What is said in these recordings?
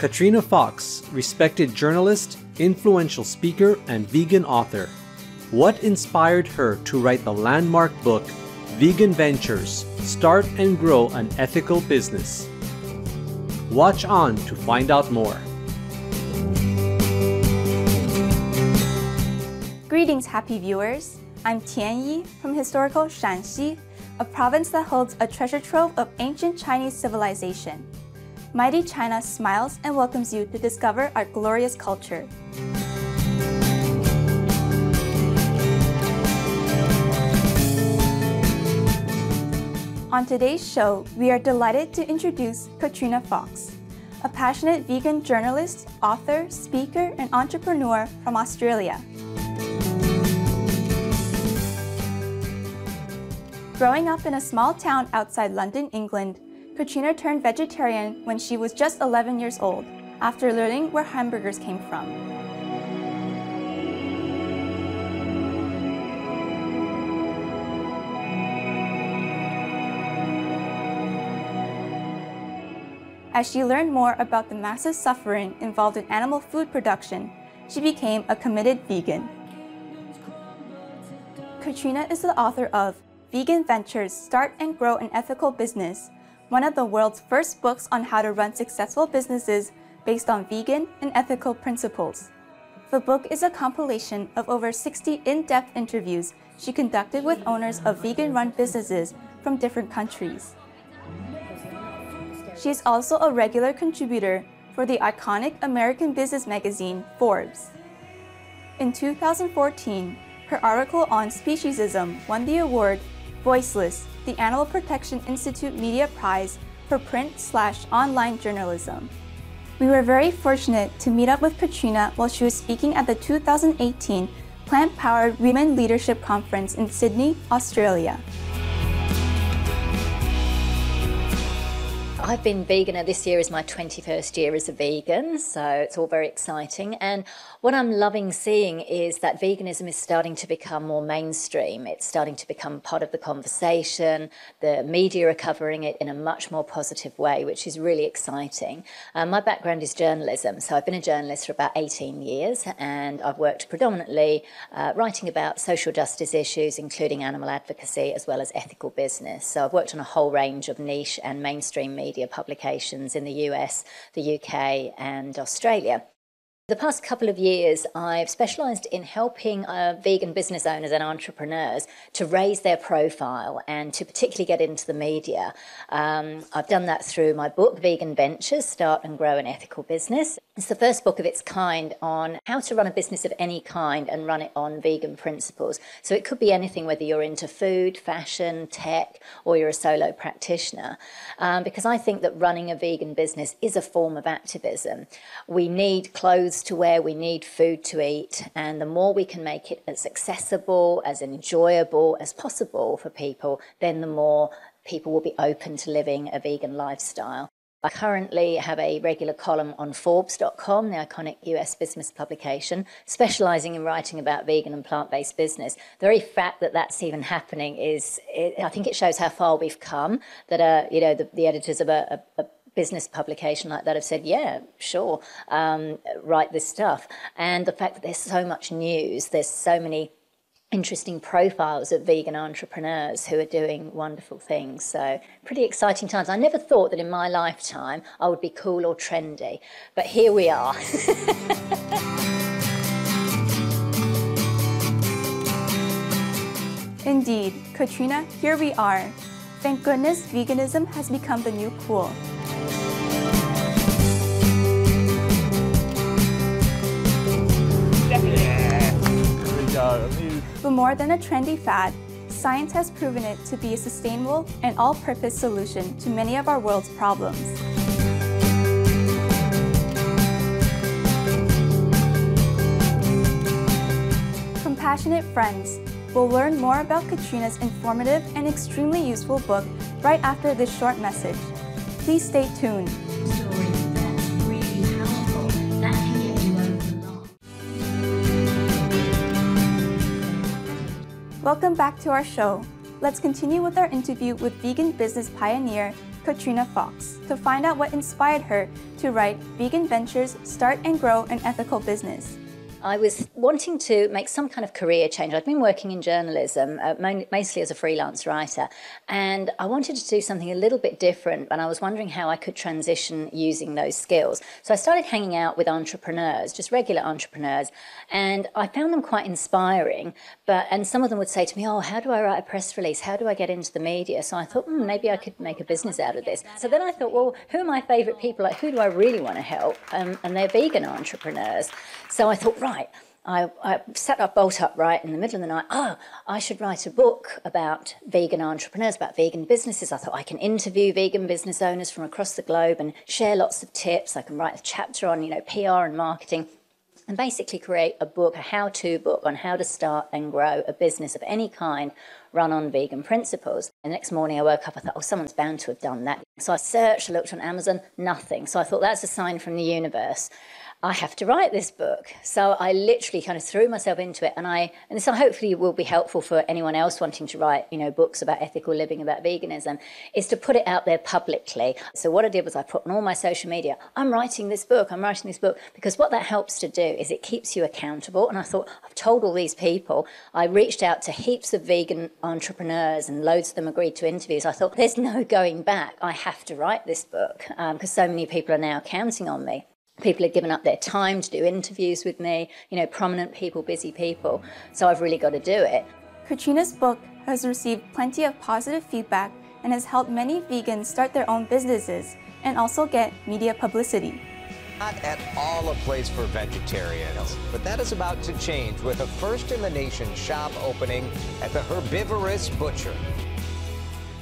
Katrina Fox, respected journalist, influential speaker, and vegan author. What inspired her to write the landmark book, Vegan Ventures: Start and Grow an Ethical Business? Watch on to find out more. Greetings, happy viewers. I'm Tianyi from historical Shanxi, a province that holds a treasure trove of ancient Chinese civilization. Mighty China smiles and welcomes you to discover our glorious culture. On today's show, we are delighted to introduce Katrina Fox, a passionate vegan journalist, author, speaker, and entrepreneur from Australia. Growing up in a small town outside London, England, Katrina turned vegetarian when she was just 11 years old, after learning where hamburgers came from. As she learned more about the massive suffering involved in animal food production, she became a committed vegan. Katrina is the author of Vegan Ventures: Start and Grow an Ethical Business, one of the world's first books on how to run successful businesses based on vegan and ethical principles. The book is a compilation of over 60 in-depth interviews she conducted with owners of vegan-run businesses from different countries. She is also a regular contributor for the iconic American business magazine, Forbes. In 2014, her article on speciesism won the award Voiceless, the Animal Protection Institute Media Prize for print/online journalism. We were very fortunate to meet up with Katrina while she was speaking at the 2018 Plant-Powered Women Leadership Conference in Sydney, Australia. I've been vegan, this year is my 21st year as a vegan, so it's all very exciting. And what I'm loving seeing is that veganism is starting to become more mainstream. It's starting to become part of the conversation. The media are covering it in a much more positive way, which is really exciting. My background is journalism, so I've been a journalist for about 18 years, and I've worked predominantly writing about social justice issues, including animal advocacy, as well as ethical business. So I've worked on a whole range of niche and mainstream media publications in the US, the UK, and Australia. The past couple of years, I've specialised in helping vegan business owners and entrepreneurs to raise their profile and to particularly get into the media. I've done that through my book, Vegan Ventures: Start and Grow an Ethical Business. It's the first book of its kind on how to run a business of any kind and run it on vegan principles. So it could be anything, whether you're into food, fashion, tech, or you're a solo practitioner. Because I think that running a vegan business is a form of activism. We need clothes to wear, we need food to eat, and the more we can make it as accessible, as enjoyable as possible for people, then the more people will be open to living a vegan lifestyle. I currently have a regular column on Forbes.com, the iconic US business publication, specialising in writing about vegan and plant-based business. The very fact that that's even happening I think it shows how far we've come, that the editors of a business publication like that have said, yeah, sure, write this stuff. And the fact that there's so much news, there's so many interesting profiles of vegan entrepreneurs who are doing wonderful things. So pretty exciting times. I never thought that in my lifetime I would be cool or trendy, but here we are. Indeed, Katrina, here we are. Thank goodness veganism has become the new cool. But more than a trendy fad, science has proven it to be a sustainable and all-purpose solution to many of our world's problems. Compassionate friends, we'll learn more about Katrina's informative and extremely useful book right after this short message. Please stay tuned. Welcome back to our show. Let's continue with our interview with vegan business pioneer Katrina Fox to find out what inspired her to write Vegan Ventures, Start and Grow an Ethical Business. I was wanting to make some kind of career change. I'd been working in journalism, mostly as a freelance writer, and I wanted to do something a little bit different, and I was wondering how I could transition using those skills. So I started hanging out with entrepreneurs, just regular entrepreneurs, and I found them quite inspiring, and some of them would say to me, oh, how do I write a press release? How do I get into the media? So I thought, maybe I could make a business out of this. So then I thought, well, who are my favourite people? Like, who do I really want to help? And they're vegan entrepreneurs. So I thought, right, I sat up bolt upright in the middle of the night. Oh, I should write a book about vegan entrepreneurs, about vegan businesses. I thought I can interview vegan business owners from across the globe and share lots of tips. I can write a chapter on, PR and marketing, and basically create a book, a how-to book on how to start and grow a business of any kind run on vegan principles. And the next morning I woke up, I thought, oh, someone's bound to have done that. So I searched, I looked on Amazon, nothing. So I thought, that's a sign from the universe. I have to write this book. So I literally kind of threw myself into it, and so hopefully will be helpful for anyone else wanting to write, books about ethical living, about veganism, is to put it out there publicly. So what I did was I put on all my social media, I'm writing this book, because what that helps to do is it keeps you accountable. And I thought, I've told all these people. I reached out to heaps of vegan entrepreneurs and loads of them agreed to interviews. I thought, there's no going back. I have to write this book because so many people are now counting on me. People have given up their time to do interviews with me, prominent people, busy people. So I've really got to do it. Katrina's book has received plenty of positive feedback and has helped many vegans start their own businesses and also get media publicity. Not at all a place for vegetarians, but that is about to change with a first-in-the-nation shop opening at the Herbivorous Butcher.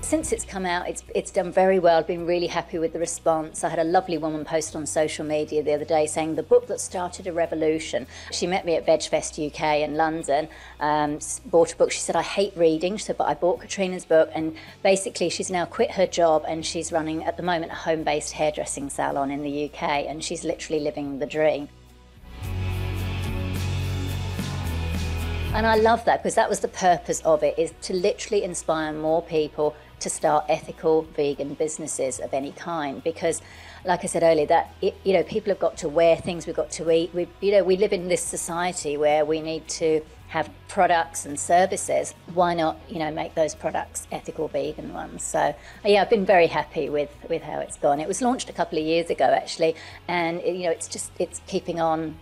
Since it's come out, it's done very well. I've been really happy with the response. I had a lovely woman post on social media the other day saying, the book that started a revolution. She met me at VegFest UK in London, bought a book. She said, I hate reading. She said, but I bought Katrina's book, and basically she's now quit her job and she's running, at the moment, a home-based hairdressing salon in the UK, and she's literally living the dream. And I love that, because that was the purpose of it, is to literally inspire more people to start ethical vegan businesses of any kind. Because, like I said earlier, that people have got to wear things, we've got to eat. We live in this society where we need to have products and services. Why not, make those products ethical vegan ones? So yeah, I've been very happy with how it's gone. It was launched a couple of years ago actually, and it's keeping on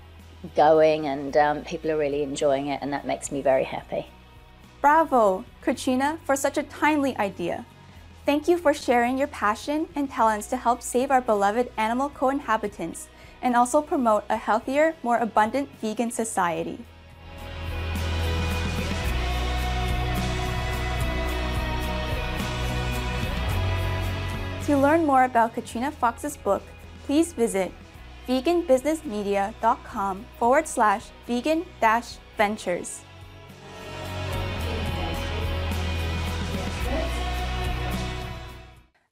going, and people are really enjoying it, and that makes me very happy. Bravo, Katrina, for such a timely idea. Thank you for sharing your passion and talents to help save our beloved animal co-inhabitants and also promote a healthier, more abundant vegan society. To learn more about Katrina Fox's book, please visit veganbusinessmedia.com/vegan-ventures.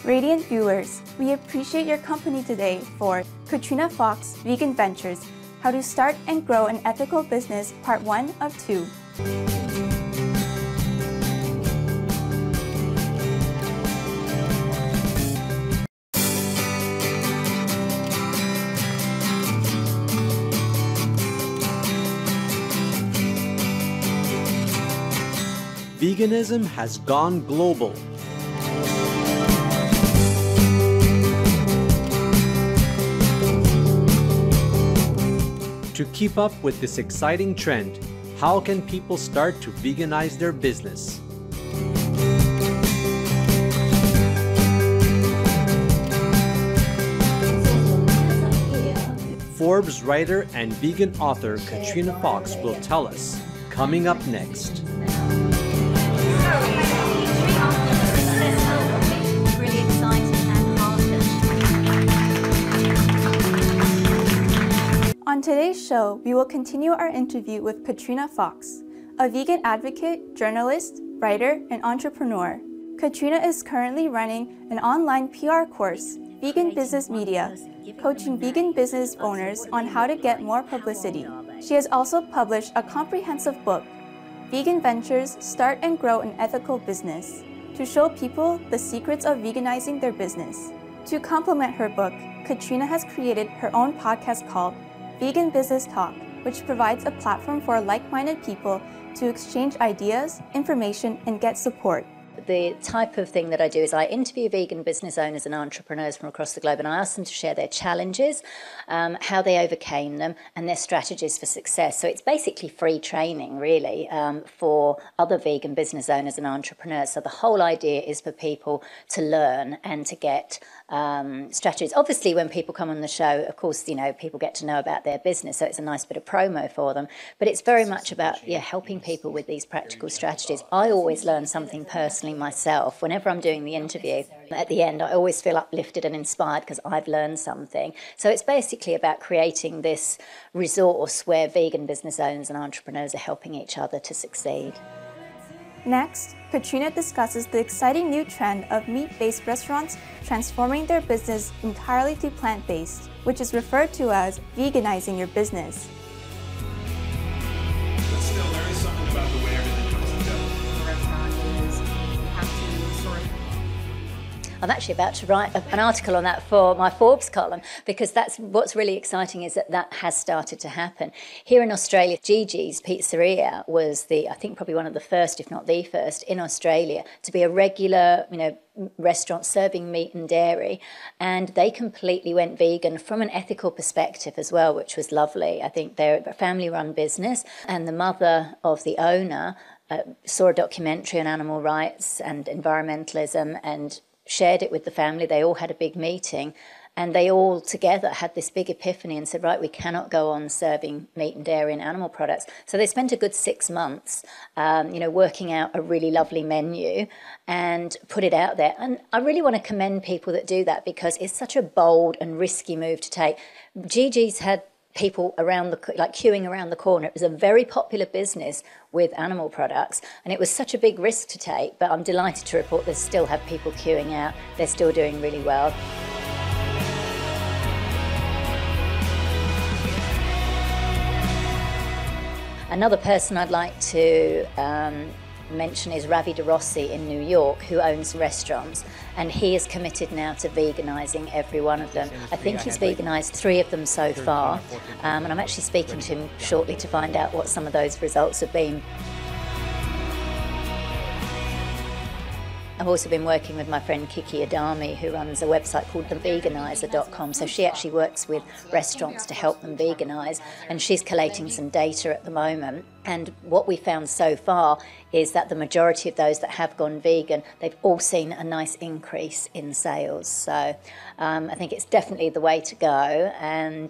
Radiant viewers, we appreciate your company today for Katrina Fox Vegan Ventures, How to Start and Grow an Ethical Business, Part 1 of 2. Veganism has gone global. To keep up with this exciting trend, how can people start to veganize their business? Forbes writer and vegan author Katrina Fox will tell us, coming up next. On today's show, we will continue our interview with Katrina Fox, a vegan advocate, journalist, writer, and entrepreneur. Katrina is currently running an online PR course, Vegan Business Media, coaching vegan business owners on how to get more publicity. She has also published a comprehensive book, Vegan Ventures, Start and Grow an Ethical Business. to show people the secrets of veganizing their business. To complement her book, Katrina has created her own podcast called Vegan Business Talk, which provides a platform for like-minded people to exchange ideas, information, and get support. The type of thing that I do is I interview vegan business owners and entrepreneurs from across the globe, and I ask them to share their challenges, how they overcame them, and their strategies for success. So it's basically free training, really, for other vegan business owners and entrepreneurs. So the whole idea is for people to learn and to get strategies. Obviously, when people come on the show, of course, you know, people get to know about their business, so it's a nice bit of promo for them. But it's very much about helping people with these practical strategies. I always learn something personally myself. Whenever I'm doing the interview, at the end, I always feel uplifted and inspired because I've learned something. So it's basically about creating this resource where vegan business owners and entrepreneurs are helping each other to succeed. Next, Katrina discusses the exciting new trend of meat-based restaurants transforming their business entirely to plant-based, which is referred to as veganizing your business. But still, there is something about the way everything comes together. The restaurant is, you have to sort of... I'm actually about to write an article on that for my Forbes column, because that's what's really exciting, is that that has started to happen. Here in Australia, Gigi's Pizzeria was I think probably one of the first, if not the first, in Australia to be a regular, restaurant serving meat and dairy, and they completely went vegan from an ethical perspective as well, which was lovely. I think they're a family-run business, and the mother of the owner saw a documentary on animal rights and environmentalism and shared it with the family. They all had a big meeting, and they all together had this big epiphany and said, right, we cannot go on serving meat and dairy and animal products. So they spent a good 6 months, working out a really lovely menu and put it out there. And I really want to commend people that do that, because it's such a bold and risky move to take. Gigi's had people queuing around the corner. It was a very popular business with animal products, and it was such a big risk to take, but I'm delighted to report they still have people queuing out. They're still doing really well. Another person I'd like to mention is Ravi De Rossi in New York, who owns restaurants, and he is committed now to veganising every one of them. I think he's veganised 3 of them so far, and I'm actually speaking to him shortly to find out what some of those results have been. I've also been working with my friend Kiki Adami, who runs a website called theveganizer.com. So she actually works with restaurants to help them veganise, and she's collating some data at the moment. And what we found so far is that the majority of those that have gone vegan, they've all seen a nice increase in sales. So I think it's definitely the way to go, and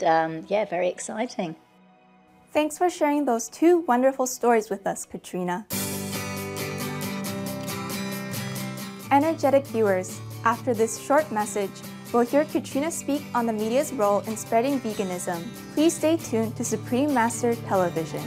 very exciting. Thanks for sharing those 2 wonderful stories with us, Katrina. Energetic viewers, after this short message, we'll hear Katrina speak on the media's role in spreading veganism. Please stay tuned to Supreme Master Television.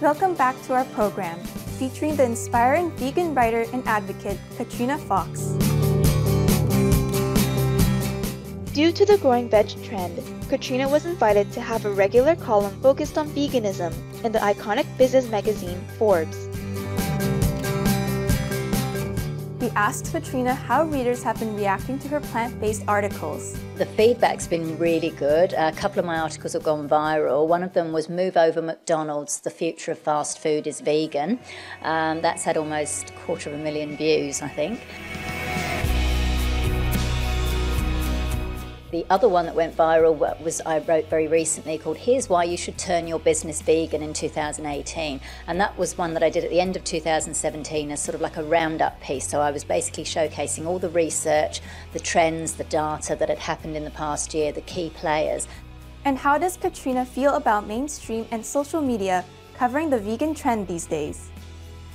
Welcome back to our program, featuring the inspiring vegan writer and advocate, Katrina Fox. Due to the growing veg trend, Katrina was invited to have a regular column focused on veganism in the iconic business magazine, Forbes. We asked Katrina how readers have been reacting to her plant-based articles. The feedback's been really good. A couple of my articles have gone viral. One of them was Move Over McDonald's, the future of fast food is vegan. That's had almost 250,000 views, I think. The other one that went viral was I wrote very recently called Here's Why You Should Turn Your Business Vegan in 2018. And that was one that I did at the end of 2017 as sort of like a roundup piece. So I was basically showcasing all the research, the trends, the data that had happened in the past year, the key players. And how does Katrina feel about mainstream and social media covering the vegan trend these days?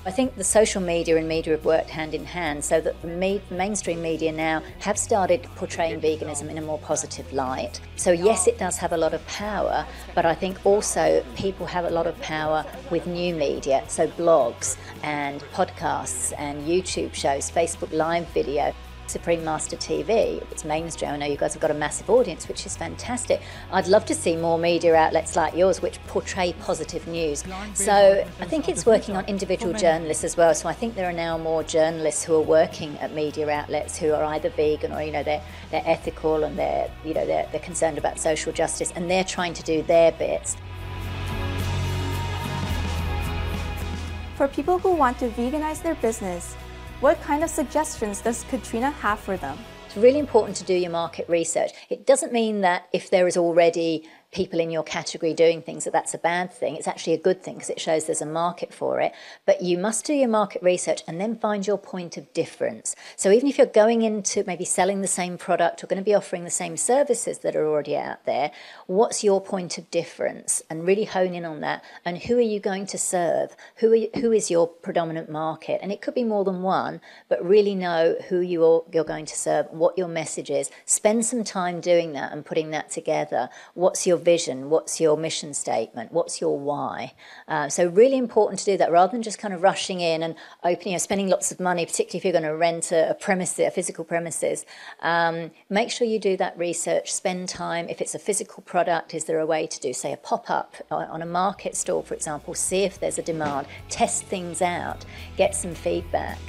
I think the social media and media have worked hand in hand, so that the mainstream media now have started portraying veganism in a more positive light. So yes, it does have a lot of power, but I think also people have a lot of power with new media, so blogs and podcasts and YouTube shows, Facebook Live video. Supreme Master TV, it's mainstream. I know you guys have got a massive audience, which is fantastic. I'd love to see more media outlets like yours which portray positive news. So I think it's working on individual journalists as well. So I think there are now more journalists who are working at media outlets who are either vegan or they're ethical and they're concerned about social justice, and they're trying to do their bits. For people who want to veganize their business, what kind of suggestions does Katrina have for them? It's really important to do your market research. It doesn't mean that if there is already people in your category doing things that's a bad thing. It's actually a good thing because it shows there's a market for it. But you must do your market research and then find your point of difference. So even if you're going into maybe selling the same product or going to be offering the same services that are already out there, what's your point of difference? And really hone in on that. And who are you going to serve? Who is your predominant market? And it could be more than one, but really know who you're going to serve, what your message is. Spend some time doing that and putting that together. What's your vision? What's your mission statement? What's your why? So really important to do that rather than just kind of rushing in and opening, spending lots of money, particularly if you're going to rent a physical premises. Make sure you do that research, spend time. If it's a physical product, is there a way to do, say, a pop-up on a market stall, for example? See if there's a demand, test things out, get some feedback.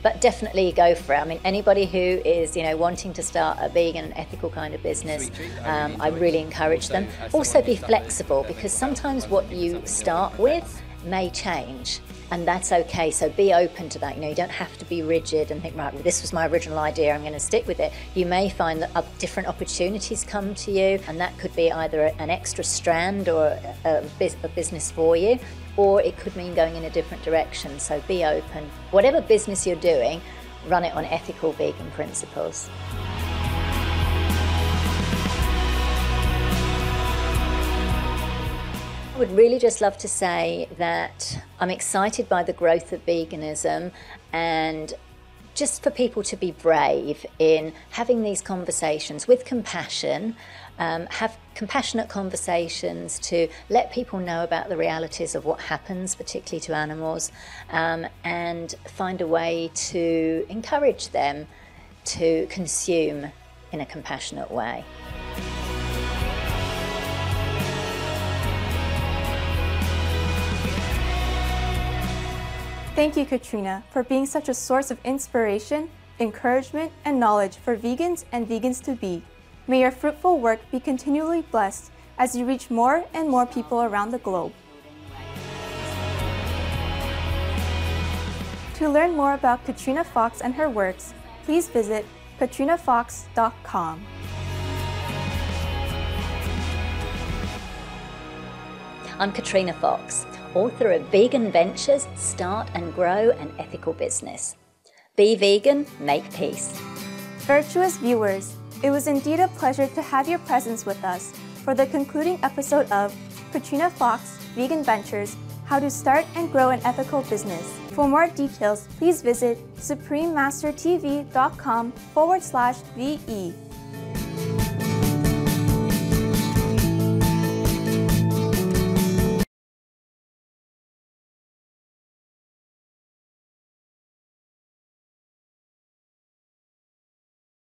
But definitely go for it. I mean, anybody who is, wanting to start a vegan and ethical kind of business, I really encourage them. Also be flexible, because sometimes what you start with may change, and that's okay. So be open to that. You don't have to be rigid and think, right, well, this was my original idea, I'm going to stick with it. You may find that different opportunities come to you, and that could be either an extra strand or a business for you, or it could mean going in a different direction. So be open. Whatever business you're doing, run it on ethical vegan principles. I would really just love to say that I'm excited by the growth of veganism, and just for people to be brave in having these conversations with compassion, have compassionate conversations to let people know about the realities of what happens, particularly to animals, and find a way to encourage them to consume in a compassionate way. Thank you, Katrina, for being such a source of inspiration, encouragement, and knowledge for vegans and vegans-to-be. May your fruitful work be continually blessed as you reach more and more people around the globe. To learn more about Katrina Fox and her works, please visit katrinafox.com. I'm Katrina Fox, author of Vegan Ventures, Start and Grow an Ethical Business. Be vegan, make peace. Virtuous viewers, it was indeed a pleasure to have your presence with us for the concluding episode of Katrina Fox, Vegan Ventures, How to Start and Grow an Ethical Business. For more details, please visit suprememastertv.com/VE.